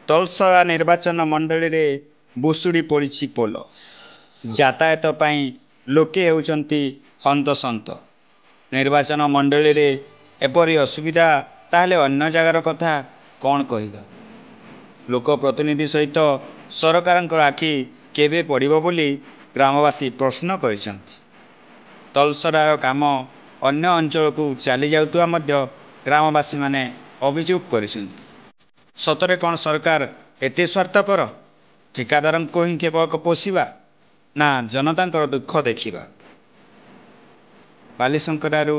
ତଳସରା ନିର୍ବାଚନ ମଣ୍ଡଳୀରେ ବୁଷୁଡ଼ି ପଡ଼ିଛି ପୋଲ। ଯାତାୟାତ ପାଇଁ ଲୋକେ ହେଉଛନ୍ତି ହନ୍ତସନ୍ତ। ନିର୍ବାଚନ ମଣ୍ଡଳୀରେ ଏପରି ଅସୁବିଧା, ତାହେଲେ ଅନ୍ୟ ଜାଗାର କଥା କ'ଣ କହିବା? ଲୋକପ୍ରତିନିଧି ସହିତ ସରକାରଙ୍କର ଆଖି କେବେ ପଡ଼ିବ ବୋଲି ଗ୍ରାମବାସୀ ପ୍ରଶ୍ନ କରିଛନ୍ତି। ତଳସରାର କାମ ଅନ୍ୟ ଅଞ୍ଚଳକୁ ଚାଲି ଯାଉଥିବା ମଧ୍ୟ ଗ୍ରାମବାସୀମାନେ ଅଭିଯୋଗ କରିଛନ୍ତି। ସତରେ କ'ଣ ସରକାର ଏତେ ସ୍ୱାର୍ଥପର? ଠିକାଦାରଙ୍କୁ ହିଁ କେବଳ ପୋଷିବା ନା ଜନତାଙ୍କର ଦୁଃଖ ଦେଖିବା? ବାଲିଶଙ୍କରାରୁ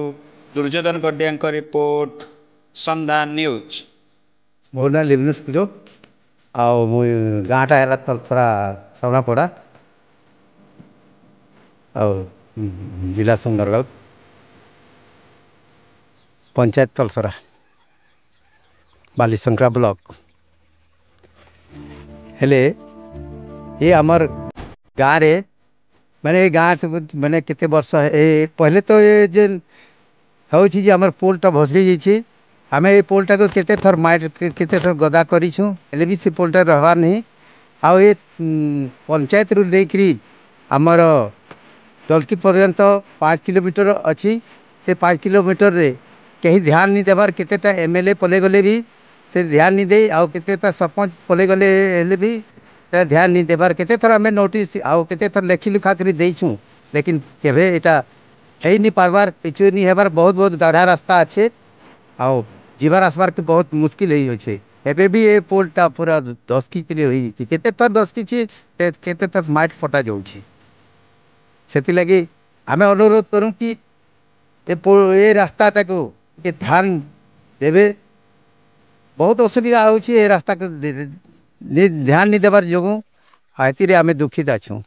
ଦୁର୍ଯ୍ୟୋଧନ ଗଡ଼ିଆଙ୍କ ରିପୋର୍ଟ, ସନ୍ଧ୍ୟା ନ୍ୟୁଜ୍। ମୋ ନାଁ ଲିବନେଶ କୁଜୋ। ଆଉ ମୁଁ ଗାଁଟା ହେଲା ତଳସରା ସବଣାପଡ଼ା ଆଉ ଜିଲ୍ଲା ସୁନ୍ଦରଗଡ଼, ପଞ୍ଚାୟତ ତଳସରା, ବାଲିଶଙ୍କରା ବ୍ଲକ। ହେଲେ ये आमर गाँव रे मैंने ये गाँव मैंने केते वर्ष पहले तो ये जेन होची जे आमर पोलटा भसरी जाइए। आम ये पोलटा को केते थर माइट केते थर गदा करूँ, हेले भी से पोलटा रहबार नहीं। आउ ये पंचायत रू लेकरी आमर दलकी पर्यंत 5 किलोमीटर अच्छी। से 5 किलोमीटर रे कहीं ध्यान नहीं देवार, केतेटा एमएलए पले गले भी से ध्यान नहीं दे, आउ केतेटा सरपंच पले गले हेले भी ध्यान नहीं देवार। केते थर आम नोटिस आउ केते थर लेखी लुखा कर देछूँ, लेकिन केवे एटा है नहीं पारबार, पिछु नहीं हेबार। बहुत बहुत गढ़ा रास्ता अच्छे, आउ जीवार आसबार के बहुत मुश्किल हो छे। एबे भी ये पोलटा पूरा 10 की होई केते थर 10 की केते थर माइट फटा जाउछी। सेति लगी आमे अनुरोध करूँ कि ये रास्ताटा को के ध्यान देवे। बहुत असुविधा होची ये रास्ता को ध्यान नहीं देवार जोगु आती आमे दुखित अच्छूँ।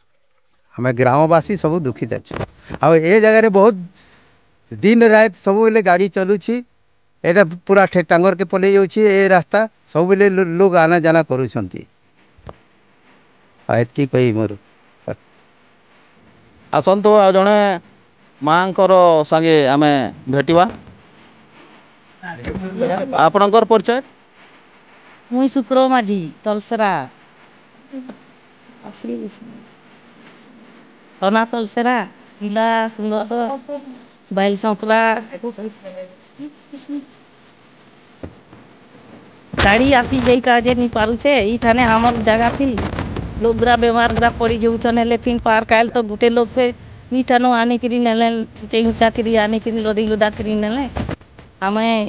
आम ग्रामवासी सब दुखित अच्छे। आ ये जगह बहुत दिन रात सब बेले गाड़ी चलुची। एटा पूरा टांगर के पलि जाऊँगी। ये रास्ता सब बेले लोग आना जाना करुँच। कही मोर आसतु आ जड़े माँ संगे आम भेटा। आपणकर परिचय? मुई सुप्रो माझी तलसरा तना तलसरा जिला सुंदर बाइल संपला गाड़ी आसी जाई काजे नहीं पारुछे। इठाने हमर जगह थी लोग ग्रा बीमार ग्रा पड़ी जाऊन। हेले फिर पार काल तो गुटे लोग पे मीठानो आने करी नेले चेहुचा करी आने करी लदी लुदा करी नेले हमें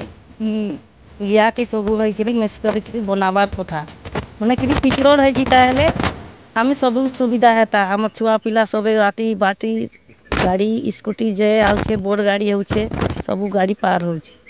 या के सब भाई करी मेस करी बनाबार कथा मने करी पिछड़ो है जीता हेले हमें सब सुविधा हेता। हम छुआ पिला सब राती बाटी गाड़ी स्कूटी जे आउछे बोर गाड़ी होछे सब गाड़ी पार होछे।